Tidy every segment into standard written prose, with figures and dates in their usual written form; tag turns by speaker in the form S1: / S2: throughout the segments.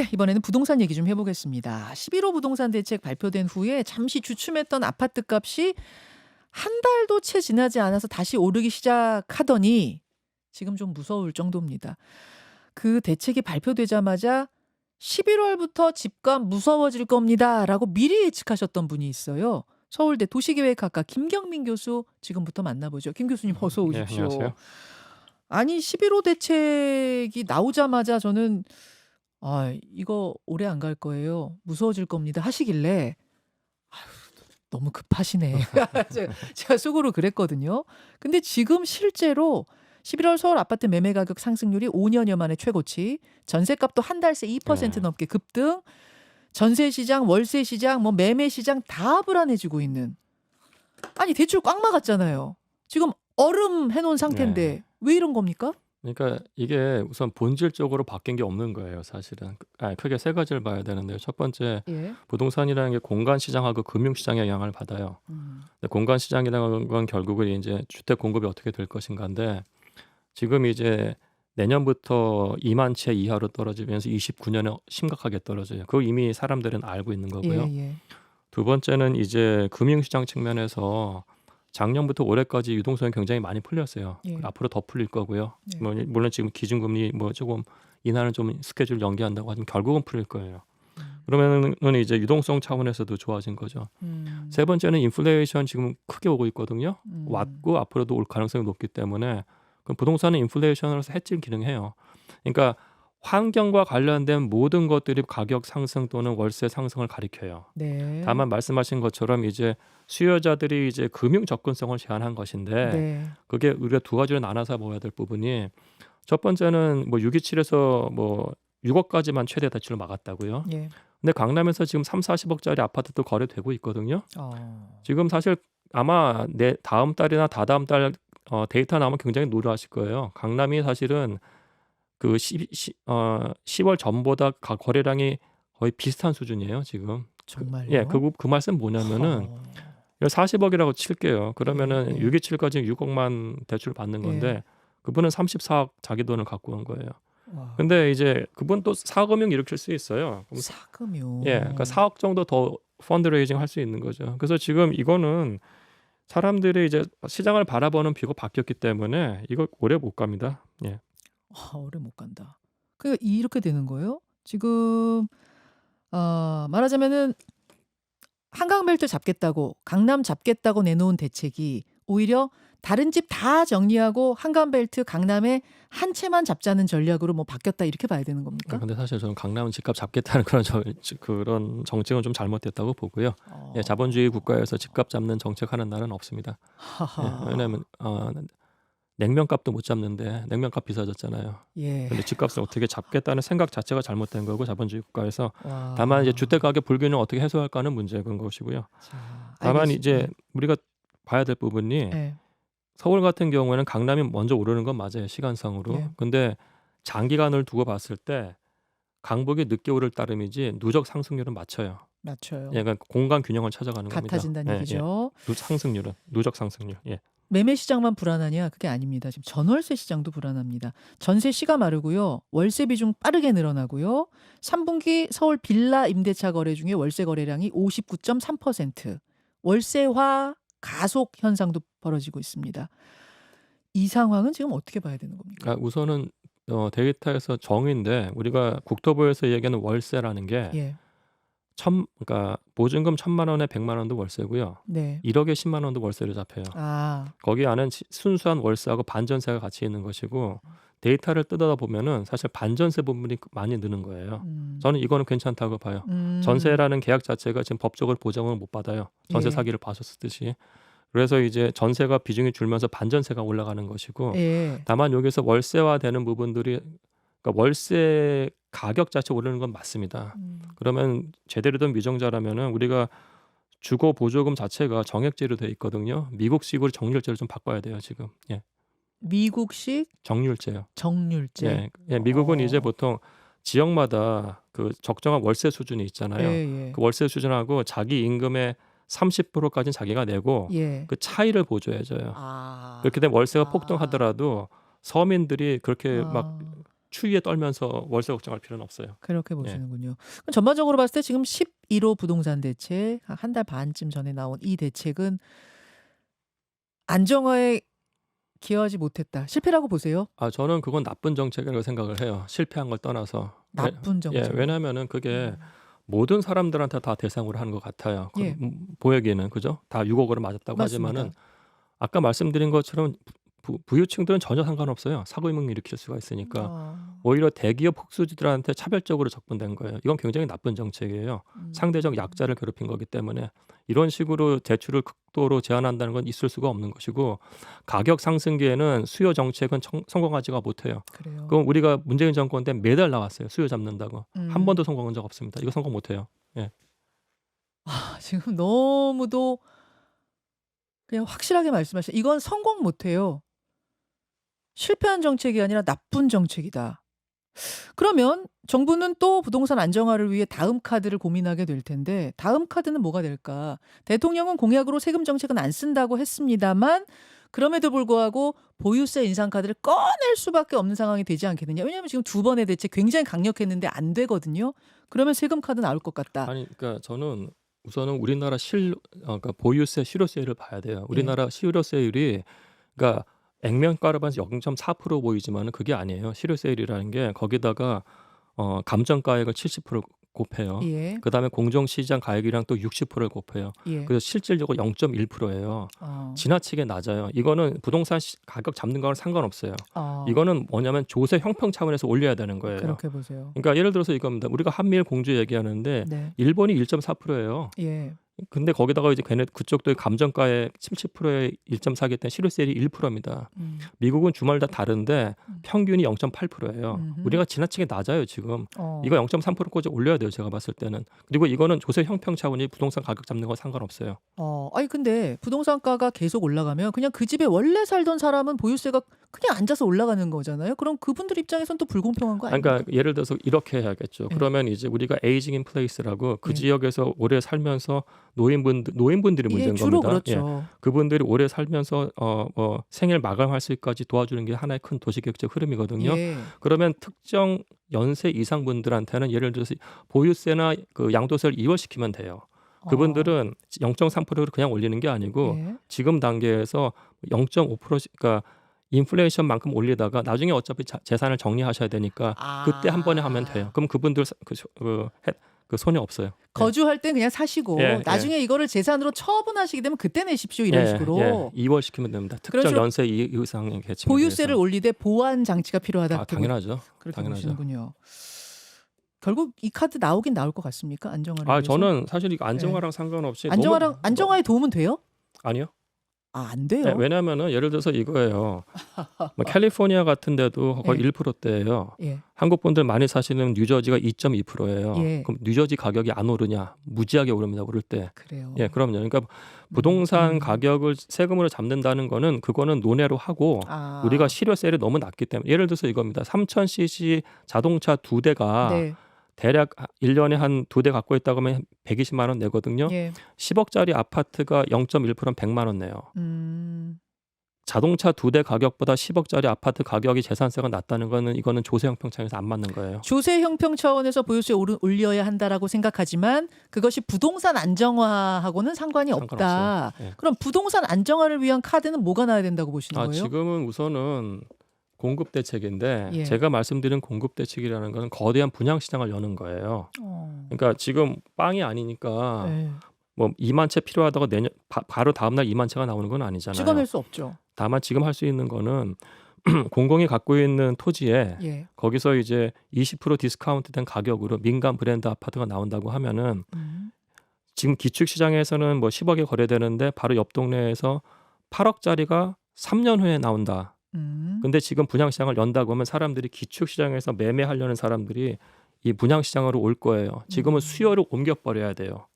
S1: 네, 이번에는 부동산 얘기 좀 해보겠습니다. 11호 부동산 대책 발표된 후에 잠시 주춤했던 아파트 값이 한 달도 채 지나지 않아서 다시 오르기 시작하더니 지금 좀 무서울 정도입니다. 그 대책이 발표되자마자 11월부터 집값 무서워질 겁니다라고 미리 예측하셨던 분이 있어요. 서울대 도시계획학과 김경민 교수 지금부터 만나보죠. 김 교수님 어서
S2: 예,
S1: 오십시오.
S2: 안녕하세요.
S1: 아니 11호 대책이 나오자마자 저는 이거 오래 안 갈 거예요. 무서워질 겁니다. 하시길래 아유, 너무 급하시네. 제가 속으로 그랬거든요. 근데 지금 실제로 11월 서울 아파트 매매 가격 상승률이 5년여 만에 최고치, 전세값도 한 달 새 2%
S2: 예.
S1: 넘게 급등, 전세 시장, 월세 시장, 뭐 매매 시장 다 불안해지고 있는. 아니 대출 꽉 막았잖아요. 지금 얼음 해놓은 상태인데
S2: 예.
S1: 왜 이런 겁니까?
S2: 그러니까 이게 우선 본질적으로 바뀐 게 없는 거예요, 사실은. 크게 세 가지를 봐야 되는데요. 첫 번째,
S1: 예.
S2: 부동산이라는 게 공간 시장하고 금융 시장의 영향을 받아요. 근데 공간 시장이라는 건 결국은 이제 주택 공급이 어떻게 될 것인가인데, 지금 이제 내년부터 2만 채 이하로 떨어지면서 29년에 심각하게 떨어져요. 그거 이미 사람들은 알고 있는 거고요.
S1: 예.
S2: 두 번째는 이제 금융시장 측면에서 작년부터 올해까지 유동성이 굉장히 많이 풀렸어요.
S1: 예.
S2: 앞으로 더 풀릴 거고요.
S1: 네.
S2: 물론 지금 기준금리 뭐 조금 인하는 좀 스케줄 연기한다고 하지만 결국은 풀릴 거예요. 그러면은 이제 유동성 차원에서도 좋아진 거죠. 세 번째는 인플레이션 지금 크게 오고 있거든요. 왔고 앞으로도 올 가능성이 높기 때문에 그럼 부동산은 인플레이션으로서 해질 기능해요. 그러니까 환경과 관련된 모든 것들이 가격 상승 또는 월세 상승을 가리켜요.
S1: 네.
S2: 다만 말씀하신 것처럼 이제 수요자들이 이제 금융 접근성을 제한한 것인데
S1: 네.
S2: 그게 우리가 두 가지로 나눠서 보아야 될 부분이, 첫 번째는 뭐 627에서 뭐 6억까지만 최대 대출을 막았다고요.
S1: 예.
S2: 근데 강남에서 지금 3, 40억짜리 아파트도 거래되고 있거든요. 지금 사실 아마 다음 달이나 다다음 달 데이터 나오면 굉장히 노려하실 거예요. 강남이 사실은 그 10월 전보다 거래량이 거의 비슷한 수준이에요, 지금.
S1: 정말요?
S2: 그 말씀 뭐냐면은 40억이라고 칠게요. 그러면은
S1: 예.
S2: 627까지 6억만 대출 받는 건데
S1: 예.
S2: 그분은 34억 자기 돈을 갖고 온 거예요.
S1: 와.
S2: 근데 이제 그분 또 사금융 일으킬 수 있어요. 그럼
S1: 사금융.
S2: 그러니까 4억 정도 더 펀드레이징 할 수 있는 거죠. 그래서 지금 이거는 사람들이 이제 시장을 바라보는 뷰가 바뀌었기 때문에 이거 오래 못 갑니다. 예.
S1: 오래 못 간다. 그러니까 이렇게 되는 거예요? 지금 말하자면은 한강벨트 잡겠다고, 강남 잡겠다고 내놓은 대책이 오히려 다른 집 다 정리하고 한강벨트 강남에 한 채만 잡자는 전략으로 뭐 바뀌었다 이렇게 봐야 되는 겁니까?
S2: 근데 사실 저는 강남은 집값 잡겠다는 그런 정책은 좀 잘못됐다고 보고요. 자본주의 국가에서 집값 잡는 정책하는 나라는 없습니다. 왜냐하면 냉면값도 못 잡는데 냉면값 비싸졌잖아요.
S1: 예.
S2: 근데 집값을 어떻게 잡겠다는 생각 자체가 잘못된 거고, 자본주의 국가에서.
S1: 와.
S2: 다만 이제 주택 가격 불균형 어떻게 해소할까는 문제인 것이고요.
S1: 자,
S2: 다만
S1: 알겠습니다.
S2: 이제 우리가 봐야 될 부분이,
S1: 예.
S2: 서울 같은 경우에는 강남이 먼저 오르는 건 맞아요, 시간상으로.
S1: 예.
S2: 근데 장기간을 두고 봤을 때 강북이 늦게 오를 따름이지 누적 상승률은 맞춰요.
S1: 맞춰요.
S2: 그러니까 공간 균형을 찾아가는 겁니다.
S1: 같아진다는 얘기죠.
S2: 상승률은 누적 상승률.
S1: 매매 시장만 불안하냐? 그게 아닙니다. 지금 전월세 시장도 불안합니다. 전세 시가 마르고요. 월세 비중 빠르게 늘어나고요. 3분기 서울 빌라 임대차 거래 중에 월세 거래량이 59.3%. 월세화 가속 현상도 벌어지고 있습니다. 이 상황은 지금 어떻게 봐야 되는 겁니까?
S2: 우선은 데이터에서 정의인데, 우리가 국토부에서 얘기하는 월세라는 게
S1: 예.
S2: 그러니까 보증금 1,000만 원에 100만 원도 월세고요.
S1: 네.
S2: 1억에 10만 원도 월세를 잡혀요. 거기 안은 순수한 월세하고 반전세가 같이 있는 것이고, 데이터를 뜯어다 보면은 사실 반전세 부분이 많이 느는 거예요. 저는 이거는 괜찮다고 봐요. 전세라는 계약 자체가 지금 법적으로 보장을 못 받아요. 전세
S1: 예.
S2: 사기를 봐줬듯이. 그래서 이제 전세가 비중이 줄면서 반전세가 올라가는 것이고,
S1: 예.
S2: 다만 여기서 월세화되는 부분들이, 그러니까 월세 가격 자체 오르는 건 맞습니다. 그러면 제대로 된 미정자라면은 우리가 주거 보조금 자체가 정액제로 돼 있거든요. 미국식으로 정률제를 좀 바꿔야 돼요, 지금.
S1: 미국식
S2: 정률제요.
S1: 정률제.
S2: 미국은 이제 보통 지역마다 그 적정한 월세 수준이 있잖아요.
S1: 예.
S2: 그 월세 수준하고 자기 임금의 30%까지는 자기가 내고
S1: 예.
S2: 그 차이를 보조해줘요. 그렇게 되면 월세가 폭등하더라도 서민들이 그렇게 막 추위에 떨면서 월세 걱정할 필요는 없어요.
S1: 그렇게
S2: 예.
S1: 보시는군요. 그럼 전반적으로 봤을 때 지금 11호 부동산 대책 한 달 반쯤 전에 나온 이 대책은 안정화에 기여하지 못했다. 실패라고 보세요?
S2: 저는 그건 나쁜 정책이라고 생각을 해요. 실패한 걸 떠나서.
S1: 나쁜 정책.
S2: 왜냐하면은 그게
S1: 음.
S2: 모든 사람들한테 다 대상으로 하는 것 같아요.
S1: 예.
S2: 보여기는 그죠? 다 6억으로 맞았다고
S1: 맞습니다.
S2: 하지만은 아까 말씀드린 것처럼 부유층들은 전혀 상관없어요. 사고임을 일으킬 수가 있으니까. 오히려 대기업 흑수지들한테 차별적으로 접근된 거예요. 이건 굉장히 나쁜 정책이에요. 상대적 약자를 괴롭힌 거기 때문에 이런 식으로 대출을 극도로 제한한다는 건 있을 수가 없는 것이고, 가격 상승기에는 수요 정책은 성공하지가 못해요.
S1: 그래요.
S2: 그럼 우리가 문재인 정권 때 매달 나왔어요. 수요 잡는다고. 한
S1: 음.
S2: 번도 성공한 적 없습니다. 이거 성공 못해요.
S1: 지금 너무도 그냥 확실하게 말씀하셔. 이건 성공 못해요. 실패한 정책이 아니라 나쁜 정책이다. 그러면 정부는 또 부동산 안정화를 위해 다음 카드를 고민하게 될 텐데, 다음 카드는 뭐가 될까? 대통령은 공약으로 세금 정책은 안 쓴다고 했습니다만 그럼에도 불구하고 보유세 인상 카드를 꺼낼 수밖에 없는 상황이 되지 않겠느냐. 왜냐하면 지금 두 번의 대책 굉장히 강력했는데 안 되거든요. 그러면 세금 카드 나올 것 같다.
S2: 아니, 그러니까 저는 우선은 우리나라 그러니까 보유세 실효세율을 봐야 돼요. 우리나라 실효세율이 그러니까 액면가로 봐서 0.4% 보이지만은 그게 아니에요. 실효세율이라는 게 거기다가 감정가액을 70% 곱해요.
S1: 예.
S2: 그다음에 공정시장 가액이랑 또 60%를 곱해요.
S1: 예.
S2: 그래서 실질적으로 0.1%예요. 지나치게 낮아요. 이거는 부동산 가격 잡는 거랑 상관없어요. 이거는 뭐냐면 조세 형평 차원에서 올려야 되는 거예요.
S1: 그렇게 보세요.
S2: 그러니까 예를 들어서 이겁니다. 우리가 한미일 공조 얘기하는데
S1: 네.
S2: 일본이 1.4%예요.
S1: 예.
S2: 근데 거기다가 이제 걔네 그쪽도 감정가의 70%의 1.4기 때문에 실효세율이 1%입니다. 미국은 주말 다 다른데 평균이 0.8%예요. 우리가 지나치게 낮아요 지금. 이거 0.3%까지 올려야 돼요 제가 봤을 때는. 그리고 이거는 조세 형평 차원이 부동산 가격 잡는 거 상관없어요.
S1: 아니 근데 부동산가가 계속 올라가면 그냥 그 집에 원래 살던 사람은 보유세가 그냥 앉아서 올라가는 거잖아요. 그럼 그분들 입장에선 또 불공평한 거 아닙니까?
S2: 그러니까 예를 들어서 이렇게 해야겠죠.
S1: 예.
S2: 그러면 이제 우리가 에이징 인 플레이스라고 그
S1: 예.
S2: 지역에서 오래 살면서 노인분들이 문제인
S1: 주로
S2: 겁니다.
S1: 그렇죠.
S2: 그분들이 오래 살면서 생일 마감할 수 있기까지 도와주는 게 하나의 큰 도시계획적 흐름이거든요.
S1: 예.
S2: 그러면 특정 연세 이상 분들한테는 예를 들어서 보유세나 그 양도세를 2월시키면 돼요. 그분들은 0.3%로 그냥 올리는 게 아니고
S1: 예.
S2: 지금 단계에서 0.5% 그러니까 인플레이션만큼 올리다가 나중에 어차피 재산을 정리하셔야 되니까 그때 한 번에 하면 돼요. 그럼 그분들 그 손해 없어요.
S1: 거주할 땐 그냥 사시고 나중에 이거를 재산으로 처분하시게 되면 그때 내십시오 이런 식으로
S2: 2월 시키면 됩니다. 특정
S1: 그런 식으로
S2: 연세 이상의 계층
S1: 보유세를 올리되 보완 장치가 필요하다.
S2: 당연하죠.
S1: 그렇게
S2: 당연하죠.
S1: 보시는군요. 결국 이 카드 나오긴 나올 것 같습니까? 안정화를 위해서?
S2: 저는 사실 이거 안정화랑 상관없이
S1: 안정화에 도움은 돼요?
S2: 아니요.
S1: 안 돼요?
S2: 네, 왜냐하면은 예를 들어서 이거예요. 뭐 캘리포니아 같은 데도 거의 1%대예요.
S1: 예.
S2: 한국 분들 많이 사시는 뉴저지가 2.2%예요.
S1: 예.
S2: 그럼 뉴저지 가격이 안 오르냐? 무지하게 오릅니다. 오를 때.
S1: 그래요.
S2: 그럼요. 그러니까 부동산 가격을 세금으로 잡는다는 거는 그거는 논외로 하고 우리가 실효세율이 너무 낮기 때문에 예를 들어서 이겁니다. 3000cc 자동차 2대가
S1: 네.
S2: 대략 1년에 한 2대 갖고 있다고 하면 120만 원 내거든요.
S1: 예.
S2: 10억짜리 아파트가 0.1%면 100만 원 내요. 자동차 2대 가격보다 10억짜리 아파트 가격이 재산세가 낮다는 거는 이거는 조세 형평 차원에서 안 맞는 거예요.
S1: 조세 형평 차원에서 보유세 올려야 한다라고 생각하지만 그것이 부동산 안정화하고는 상관이 없다.
S2: 상관없어요.
S1: 그럼 부동산 안정화를 위한 카드는 뭐가 나야 된다고 보시는 거예요?
S2: 지금은 우선은 공급 대책인데
S1: 제
S2: 제가 말씀드린 공급 대책이라는 거는 거대한 분양 시장을 여는 거예요. 그러니까 지금 빵이 아니니까 뭐 2만 채 필요하다고 내년 바로 다음 날 2만 채가 나오는 건 아니잖아요.
S1: 찍어낼 수 없죠.
S2: 다만 지금 할 수 있는 거는 공공이 갖고 있는 토지에 거기서 이제 20% 디스카운트된 가격으로 민간 브랜드 아파트가 나온다고 하면은 지금 기축 시장에서는 뭐 10억에 거래되는데 바로 옆 동네에서 8억짜리가 3년 후에 나온다. 근데 지금 분양시장을 연다고 하면 사람들이 기축시장에서 매매하려는 사람들이 이 분양시장으로 올 거예요. 지금은 수요를 옮겨버려야 돼요.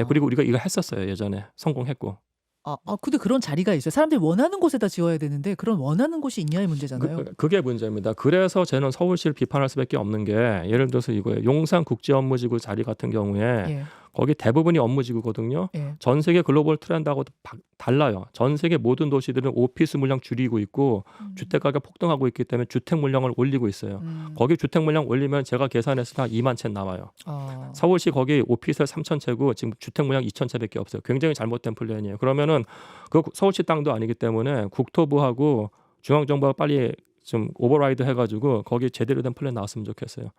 S2: 그리고 우리가 이거 했었어요. 예전에 성공했고.
S1: 근데 그런 자리가 있어요. 사람들이 원하는 곳에다 지어야 되는데 그런 원하는 곳이 있냐의 문제잖아요.
S2: 그게 문제입니다. 그래서 저는 서울시를 비판할 수밖에 없는 게 예를 들어서 이거예요. 용산 국제업무지구 자리 같은 경우에 거기 대부분이 업무지구거든요.
S1: 예.
S2: 전 세계 글로벌 트렌드하고도 달라요. 전 세계 모든 도시들은 오피스 물량 줄이고 있고 주택 가격 폭등하고 있기 때문에 주택 물량을 올리고 있어요. 거기 주택 물량 올리면 제가 계산했을 때 한 2만 채 나와요. 서울시 거기 오피스 3,000채고 지금 주택 물량 2,000채밖에 없어요. 굉장히 잘못된 플랜이에요. 그러면은 그 서울시 땅도 아니기 때문에 국토부하고 중앙정부가 빨리 좀 오버라이드 해가지고 거기 제대로 된 플랜 나왔으면 좋겠어요.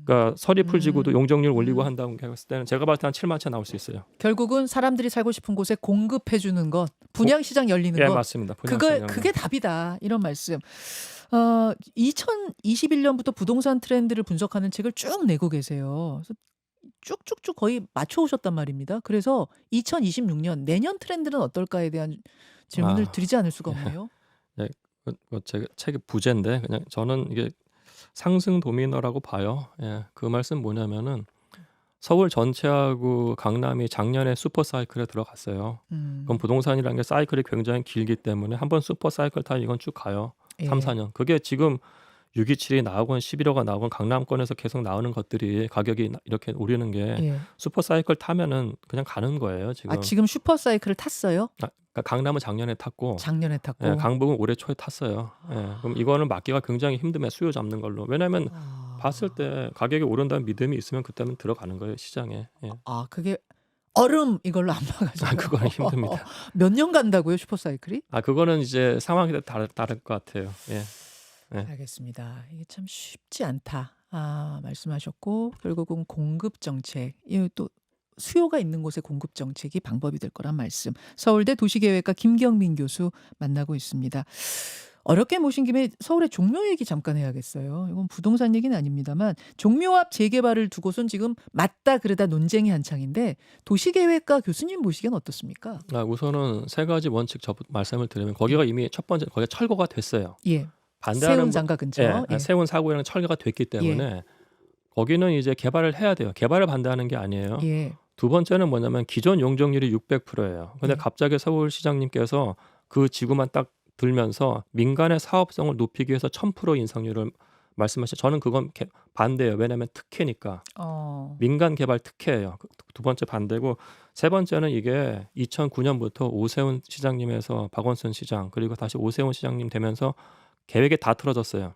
S2: 그러니까 서리풀지구도 용적률 올리고 한다고 했을 때는 제가 봤을 때 한 7만 채 나올 수 있어요.
S1: 결국은 사람들이 살고 싶은 곳에 공급해 주는 것, 분양 시장 열리는
S2: 예,
S1: 것.
S2: 맞습니다.
S1: 그게 답이다. 이런 말씀. 2021년부터 부동산 트렌드를 분석하는 책을 쭉 내고 계세요. 그래서 쭉쭉쭉 거의 맞춰 오셨단 말입니다. 그래서 2026년 내년 트렌드는 어떨까에 대한 질문을 드리지 않을 수가 없네요.
S2: 예, 제 책의 부제인데 그냥 저는 이게 상승 도미너라고 봐요. 예, 그 말씀 뭐냐면은 서울 전체하고 강남이 작년에 슈퍼 사이클에 들어갔어요. 그럼 부동산이라는 게 사이클이 굉장히 길기 때문에 한번 슈퍼 사이클 타면 이건 쭉 가요.
S1: 예.
S2: 3, 4년. 그게 지금 627이 나오건 11호가 나오건 강남권에서 계속 나오는 것들이 가격이 이렇게 오르는 게
S1: 예.
S2: 슈퍼 사이클 타면은 그냥 가는 거예요. 지금.
S1: 지금 슈퍼 사이클을 탔어요?
S2: 그러니까 강남은 작년에 탔고
S1: 작년에 탔고.
S2: 예, 강북은 올해 초에 탔어요. 예, 그럼 이거는 막기가 굉장히 힘듦에 수요 잡는 걸로. 왜냐하면 봤을 때 가격이 오른다는 믿음이 있으면 그때는 들어가는 거예요 시장에. 예.
S1: 그게 얼음 이걸로 안 막아져요.
S2: 그거는 힘듭니다.
S1: 몇 년 간다고요 슈퍼 사이클이?
S2: 그거는 이제 상황에 따라 다를 것 같아요. 예. 네.
S1: 알겠습니다. 이게 참 쉽지 않다. 말씀하셨고 결국은 공급 정책, 이거 또 수요가 있는 곳에 공급 정책이 방법이 될 거란 말씀. 서울대 도시계획과 김경민 교수 만나고 있습니다. 어렵게 모신 김에 서울의 종묘 얘기 잠깐 해야겠어요. 이건 부동산 얘기는 아닙니다만 종묘 앞 재개발을 두고선 지금 맞다 그러다 논쟁이 한창인데 도시계획과 교수님 보시기엔 어떻습니까?
S2: 우선은 세 가지 원칙 말씀을 드리면 거기가 이미 첫 번째 거기가 철거가 됐어요.
S1: 예.
S2: 반대하는
S1: 세운 장가 근처.
S2: 예, 세운 사고랑 철거가 됐기 때문에 거기는 이제 개발을 해야 돼요. 개발을 반대하는 게 아니에요.
S1: 예.
S2: 두 번째는 뭐냐면 기존 용적률이 600%예요. 근데 갑자기 서울시장님께서 그 지구만 딱 들면서 민간의 사업성을 높이기 위해서 1000% 인상률을 말씀하시죠. 저는 그건 반대예요. 왜냐하면 특혜니까. 민간 개발 특혜예요. 두 번째 반대고 세 번째는 이게 2009년부터 오세훈 시장님에서 박원순 시장 그리고 다시 오세훈 시장님 되면서 계획이 다 틀어졌어요.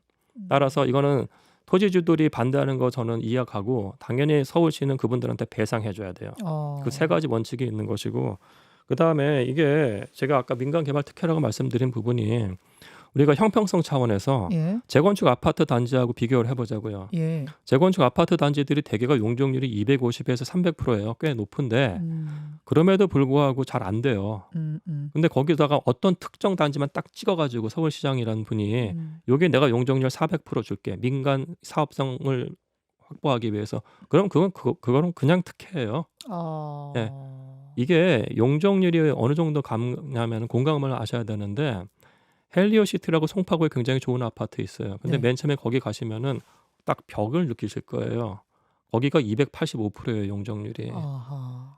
S2: 따라서 이거는 토지주들이 반대하는 거 저는 이해하고 당연히 서울시는 그분들한테 배상해줘야 돼요. 그 세 가지 원칙이 있는 것이고 그다음에 이게 제가 아까 민간 개발 특혜라고 말씀드린 부분이 우리가 형평성 차원에서 재건축 아파트 단지하고 비교를 해보자고요. 재건축 아파트 단지들이 대개가 용적률이 250에서 300%예요. 꽤 높은데 그럼에도 불구하고 잘 안 돼요. 근데 거기다가 어떤 특정 단지만 딱 찍어가지고 서울시장이라는 분이 여기 내가 용적률 400% 줄게. 민간 사업성을 확보하기 위해서. 그럼 그거는 그냥 특혜예요. 예. 이게 용적률이 어느 정도 가냐면 공감을 하셔야 되는데 헬리오시티라고 송파구에 굉장히 좋은 아파트 있어요. 근데 맨 처음에 거기 가시면은 딱 벽을 느끼실 거예요. 거기가 285%예요, 용적률이.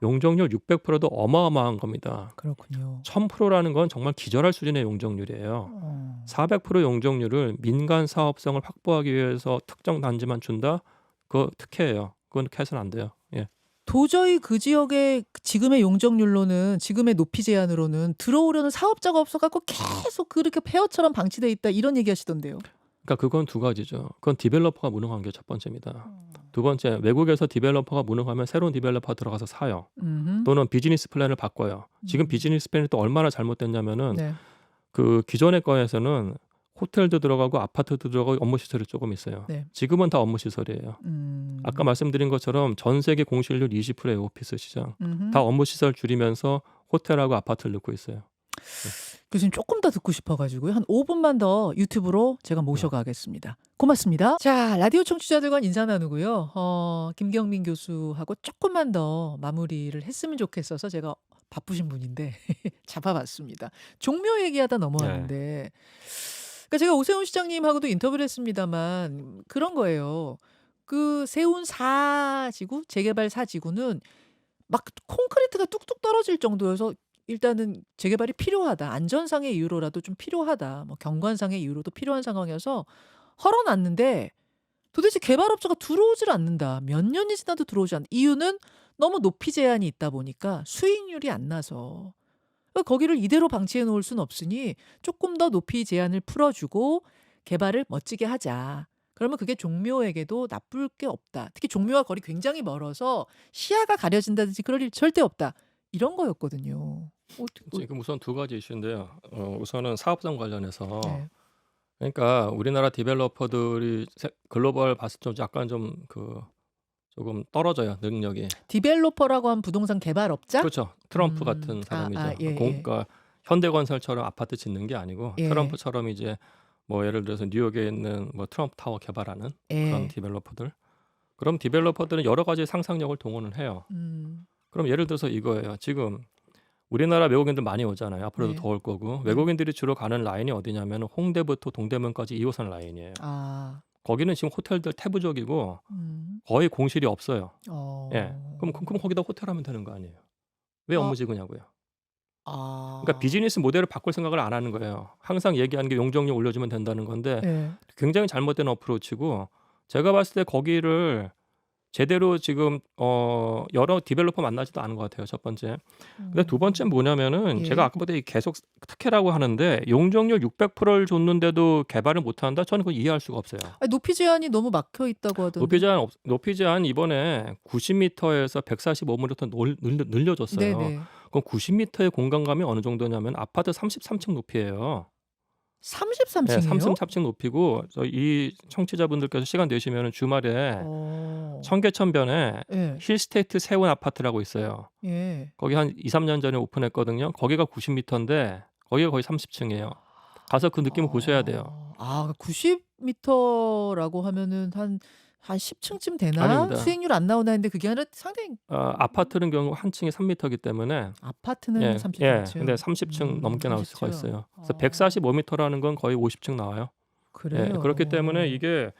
S2: 용적률 600%도 어마어마한 겁니다.
S1: 그렇군요.
S2: 1000%라는 건 정말 기절할 수준의 용적률이에요. 400% 용적률을 민간 사업성을 확보하기 위해서 특정 단지만 준다? 그거 특혜예요. 그건 해서는 안 돼요. 예.
S1: 도저히 그 지역의 지금의 용적률로는 지금의 높이 제한으로는 들어오려는 사업자가 없어갖고 계속 그렇게 폐허처럼 방치돼 있다 이런 얘기하시던데요.
S2: 그러니까 그건 두 가지죠. 그건 디벨로퍼가 무능한 게 첫 번째입니다. 두 번째, 외국에서 디벨로퍼가 무능하면 새로운 디벨로퍼 들어가서 사요. 또는 비즈니스 플랜을 바꿔요. 지금 비즈니스 플랜이 또 얼마나 잘못됐냐면은 그 기존의 거에서는 호텔도 들어가고 아파트도 들어가고 업무 시설이 조금 있어요. 지금은 다 업무 시설이에요. 아까 말씀드린 것처럼 전 세계 공실률 20%의 오피스 시장. 다 업무 시설 줄이면서 호텔하고 아파트를 넣고 있어요.
S1: 교수님 조금 더 듣고 싶어가지고요. 한 5분만 더 유튜브로 제가 모셔가겠습니다. 고맙습니다. 자, 라디오 청취자들과 인사 나누고요. 김경민 교수하고 조금만 더 마무리를 했으면 좋겠어서 제가 바쁘신 분인데 잡아봤습니다. 종묘 얘기하다 넘어왔는데 그러니까 제가 오세훈 시장님하고도 인터뷰를 했습니다만 그런 거예요. 그 세운 4지구, 재개발 4지구는 막 콘크리트가 뚝뚝 떨어질 정도여서 일단은 재개발이 필요하다. 안전상의 이유로라도 좀 필요하다. 뭐 경관상의 이유로도 필요한 상황이어서 헐어놨는데 도대체 개발업자가 들어오질 않는다. 몇 년이 지나도 들어오지 않는다. 이유는 너무 높이 제한이 있다 보니까 수익률이 안 나서. 그러니까 거기를 이대로 방치해 놓을 수는 없으니 조금 더 높이 제한을 풀어주고 개발을 멋지게 하자. 그러면 그게 종묘에게도 나쁠 게 없다. 특히 종묘와 거리 굉장히 멀어서 시야가 가려진다든지 그럴 일 절대 없다. 이런 거였거든요.
S2: 지금 우선 두 가지 이슈인데요. 우선은 사업성 관련해서
S1: 네.
S2: 그러니까 우리나라 디벨로퍼들이 글로벌 봤을 때 약간 좀 조금 떨어져요 능력이.
S1: 디벨로퍼라고 하면 부동산 개발업자?
S2: 그렇죠. 트럼프 같은 사람이죠.
S1: 예.
S2: 그러니까 현대건설처럼 아파트 짓는 게 아니고
S1: 예.
S2: 트럼프처럼 이제 뭐 예를 들어서 뉴욕에 있는 뭐 트럼프 타워 개발하는 그런
S1: 예.
S2: 디벨로퍼들. 그럼 디벨로퍼들은 여러 가지 상상력을 동원을 해요. 그럼 예를 들어서 이거예요. 지금 우리나라 외국인들 많이 오잖아요. 앞으로도
S1: 네.
S2: 더 올 거고. 외국인들이 주로 가는 라인이 어디냐면 홍대부터 동대문까지 2호선 라인이에요.
S1: 아.
S2: 거기는 지금 호텔들 태부적이고
S1: 음.
S2: 거의 공실이 없어요.
S1: 어.
S2: 예. 그럼 거기다 호텔 하면 되는 거 아니에요. 왜 업무 지구냐고요.
S1: 아.
S2: 그러니까 비즈니스 모델을 바꿀 생각을 안 하는 거예요. 항상 얘기하는 게 용적률 올려주면 된다는 건데
S1: 예.
S2: 굉장히 잘못된 어프로치고 제가 봤을 때 거기를 제대로 지금 여러 디벨로퍼 만나지도 않은 것 같아요. 첫 번째. 근데 두 번째는 뭐냐면은
S1: 예.
S2: 제가 아까부터 계속 특혜라고 하는데 용적률 600%를 줬는데도 개발을 못한다? 저는 그건 이해할 수가 없어요.
S1: 아니, 높이 제한이 너무 막혀 있다고 하던데.
S2: 높이 제한 이번에 90m에서 145m 늘려줬어요.
S1: 네네.
S2: 그럼 90m의 공간감이 어느 정도냐면 아파트 33층 높이예요. 네,
S1: 33층이에요?
S2: 33층 높이고 이 청취자분들께서 시간 되시면 주말에 청계천변에
S1: 예.
S2: 힐스테이트 세운 아파트라고 있어요.
S1: 예.
S2: 거기 한 2, 3년 전에 오픈했거든요. 거기가 90m인데 거기가 거의 30층이에요. 가서 그 느낌을 보셔야 돼요.
S1: 아, 90m라고 하면은 한 10층쯤 되나?
S2: 아닙니다.
S1: 수익률 안 나오나 했는데 그게 아니라 상당히
S2: 아파트는 경우 한 층이 3m이기 때문에
S1: 아파트는
S2: 예,
S1: 33층.
S2: 근데 30층 넘게 나올 수가
S1: 30층.
S2: 있어요. 그래서 145m라는 건 거의 50층 나와요.
S1: 그래요.
S2: 그렇기 때문에 이게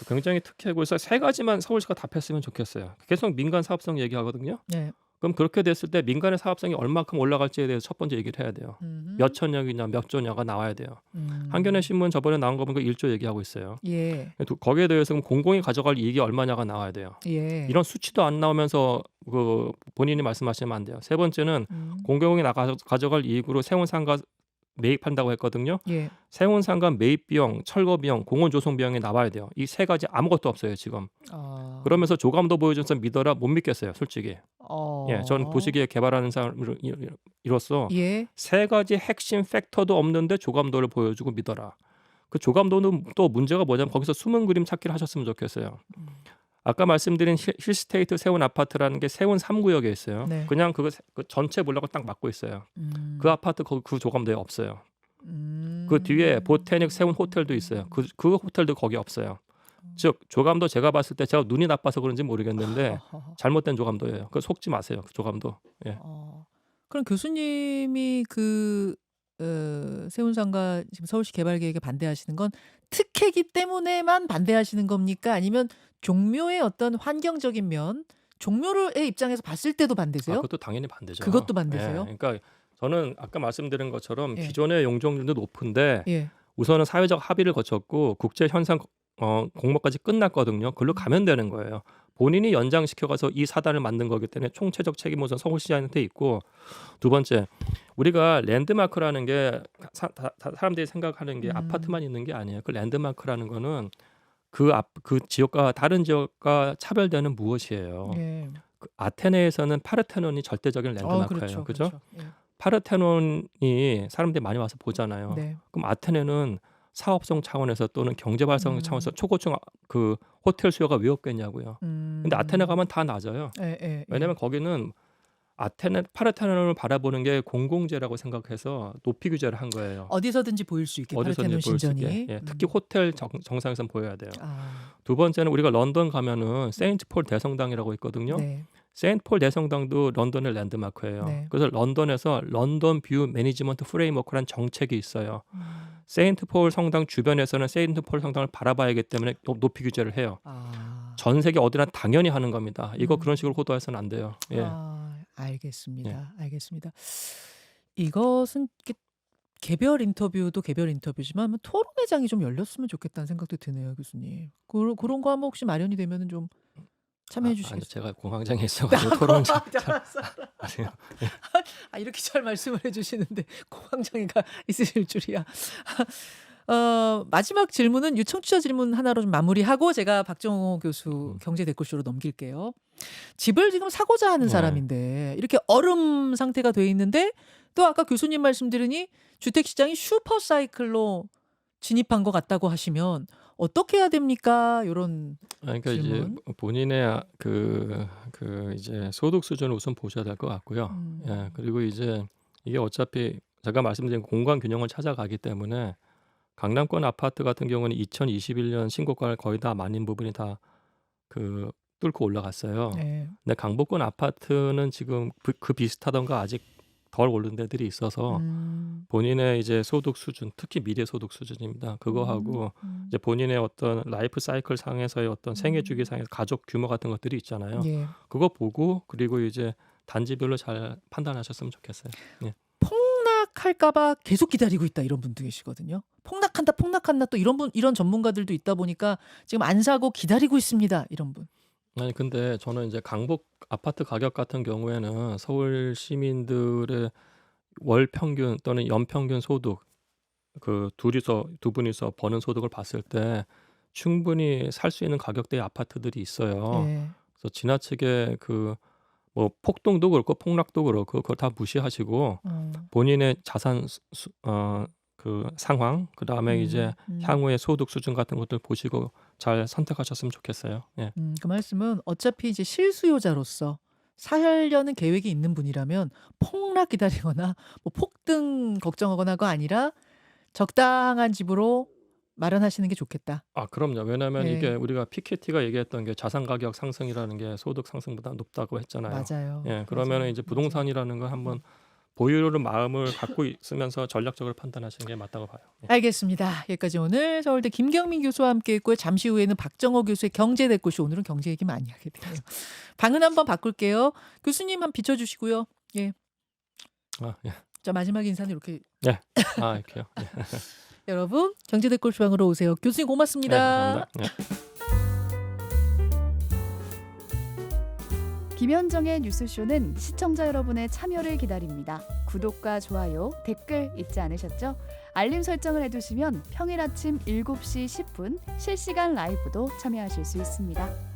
S2: 굉장히 특혜고 그래서 세 가지만 서울시가 답했으면 좋겠어요. 계속 민간 사업성 얘기하거든요.
S1: 네.
S2: 그럼 그렇게 됐을 때 민간의 사업성이 얼마큼 올라갈지에 대해서 첫 번째 얘기를 해야 돼요. 몇 천억이냐 몇 조냐가 나와야 돼요. 한겨레 신문 저번에 나온 거 보니까 1조 얘기하고 있어요.
S1: 예.
S2: 거기에 대해서 그럼 공공이 가져갈 이익이 얼마냐가 나와야 돼요.
S1: 예.
S2: 이런 수치도 안 나오면서 본인이 말씀하시면 안 돼요. 세 번째는 공공이 가져갈 이익으로 세운상가 매입한다고 했거든요.
S1: 예.
S2: 세운상가 매입 비용, 철거 비용, 공원 조성 비용이 나와야 돼요. 이 세 가지 아무것도 없어요 지금. 그러면서 조감도 보여줘서 믿어라 못 믿겠어요 솔직히. 예, 전 보시기에 개발하는 사람으로서
S1: 예.
S2: 세 가지 핵심 팩터도 없는데 조감도를 보여주고 믿어라. 그 조감도는 또 문제가 뭐냐면 거기서 숨은 그림 찾기를 하셨으면 좋겠어요. 아까 말씀드린 힐스테이트 세운 아파트라는 게 세운 3구역에 있어요.
S1: 네.
S2: 그냥 그 전체 블록을 딱 막고 있어요. 그 아파트 그 조감도에 없어요. 그 뒤에 보테닉 세운 호텔도 있어요. 그 호텔도 거기 없어요. 즉 조감도 제가 봤을 때 제가 눈이 나빠서 그런지 모르겠는데 잘못된 조감도예요. 그 속지 마세요. 그 조감도. 예.
S1: 그럼 교수님이 세운상가 지금 서울시 개발 계획에 반대하시는 건 특혜기 때문에만 반대하시는 겁니까? 아니면 종묘의 어떤 환경적인 면, 종묘의 입장에서 봤을 때도 반대세요?
S2: 그것도 당연히 반대죠.
S1: 그것도 반대세요?
S2: 예. 그러니까 저는 아까 말씀드린 것처럼
S1: 예.
S2: 기존의 용적률도 높은데
S1: 예.
S2: 우선은 사회적 합의를 거쳤고 국제 현상 공모까지 끝났거든요. 그걸로 가면 되는 거예요. 본인이 연장시켜가서 이 사단을 만든 거기 때문에 총체적 책임 우선 서울시장한테 있고 두 번째 우리가 랜드마크라는 게 사람들이 생각하는 게 아파트만 있는 게 아니에요. 그 랜드마크라는 거는 그 지역과 다른 지역과 차별되는 무엇이에요.
S1: 예.
S2: 아테네에서는 파르테논이 절대적인 랜드마크예요. 그죠?
S1: 예.
S2: 파르테논이 사람들이 많이 와서 보잖아요.
S1: 네.
S2: 그럼 아테네는 사업성 차원에서 또는 경제 발전 차원에서 초고층 그 호텔 수요가 왜 없겠냐고요. 근데 아테네 가면 다 낮아요.
S1: 예.
S2: 왜냐하면 거기는 파르테논을 바라보는 게 공공재라고 생각해서 높이 규제를 한 거예요.
S1: 어디서든지 보일 수 있게 파르테논
S2: 보일 수
S1: 신전이.
S2: 있게. 예, 특히 호텔 정상에선 보여야 돼요.
S1: 아.
S2: 두 번째는 우리가 런던 가면은 세인트폴 대성당이라고 있거든요.
S1: 네.
S2: 세인트폴 대성당도 런던의 랜드마크예요.
S1: 네.
S2: 그래서 런던에서 런던 뷰 매니지먼트 프레임워크라는 정책이 있어요. 세인트폴 성당 주변에서는 세인트폴 성당을 바라봐야 하기 때문에 높이 규제를 해요. 전 세계 어디나 당연히 하는 겁니다. 이거 그런 식으로 호도해서는 안 돼요. 예.
S1: 알겠습니다. 알겠습니다. 이것은 개별 인터뷰도 개별 인터뷰지만 한번 토론회장이 좀 열렸으면 좋겠다는 생각도 드네요, 교수님. 그런 거 한번 혹시 마련이 되면은 좀 참여해
S2: 아니요.
S1: 주시겠어요?
S2: 제가 공황장애 있어가지고 토론 잘 아세요.
S1: 아, 이렇게 잘 말씀을 해주시는데 공황장애가 있으실 줄이야. 마지막 질문은 청취자 질문 하나로 좀 마무리하고 제가 박정호 교수 경제 댓글쇼로 넘길게요. 집을 지금 사고자 하는
S2: 네.
S1: 사람인데 이렇게 얼음 상태가 돼 있는데 또 아까 교수님 말씀 들으니 주택 시장이 슈퍼 사이클로 진입한 것 같다고 하시면 어떻게 해야 됩니까? 요런
S2: 그러니까 이제
S1: 질문.
S2: 본인의 이제 소득 수준을 우선 보셔야 될 것 같고요. 예. 그리고 이제 이게 어차피 제가 말씀드린 공간 균형을 찾아가기 때문에 강남권 아파트 같은 경우는 2021년 신고가를 거의 다 많은 부분이 다 뚫고 올라갔어요.
S1: 네.
S2: 근데 강북권 아파트는 지금 그 비슷하던가 아직 덜 오른 데들이 있어서 본인의 이제 소득 수준, 특히 미래 소득 수준입니다. 그거하고 이제 본인의 어떤 라이프 사이클 상에서의 어떤 생애 주기 상에서 가족 규모 같은 것들이 있잖아요.
S1: 예.
S2: 그거 보고 그리고 이제 단지별로 잘 판단하셨으면 좋겠어요. 예.
S1: 폭락할까봐 계속 기다리고 있다 이런 분도 계시거든요. 폭락한다 또 이런 전문가들도 있다 보니까 지금 안 사고 기다리고 있습니다. 이런 분.
S2: 아니 근데 저는 이제 강북 아파트 가격 같은 경우에는 서울 시민들의 월 평균 또는 연평균 소득 두 분이서 버는 소득을 봤을 때 충분히 살 수 있는 가격대의 아파트들이 있어요.
S1: 예.
S2: 그래서 지나치게 뭐 폭등도 그렇고 폭락도 그렇고 그걸 다 무시하시고 본인의 자산 상황 그다음에 이제 향후의 소득 수준 같은 것들 보시고 잘 선택하셨으면 좋겠어요. 예.
S1: 그 말씀은 어차피 이제 실수요자로서 살려는 계획이 있는 분이라면 폭락 기다리거나 뭐 폭등 걱정하거나가 아니라 적당한 집으로 마련하시는 게 좋겠다.
S2: 아 그럼요. 왜냐하면
S1: 네.
S2: 이게 우리가 피케티가 얘기했던 게 자산 가격 상승이라는 게 소득 상승보다 높다고 했잖아요.
S1: 맞아요.
S2: 예, 그러면은 이제 부동산이라는 건 한번 보유를 마음을 갖고 있으면서 전략적으로 판단하시는 게 맞다고 봐요. 예.
S1: 알겠습니다. 여기까지 오늘 서울대 김경민 교수와 함께했고요. 잠시 후에는 박정호 교수의 경제댓글쇼. 오늘은 경제 얘기 많이 하게 돼요. 방은 한번 바꿀게요. 교수님 한번 비춰주시고요. 예.
S2: 아, 예.
S1: 자, 마지막 인사는 이렇게.
S2: 예. 아, 이렇게요. 예.
S1: 여러분 경제댓글쇼방으로 오세요. 교수님
S2: 네,
S1: 고맙습니다.
S2: 감사합니다. 예.
S3: 김현정의 뉴스쇼는 시청자 여러분의 참여를 기다립니다. 구독과 좋아요, 댓글 잊지 않으셨죠? 알림 설정을 해두시면 평일 아침 7시 10분 실시간 라이브도 참여하실 수 있습니다.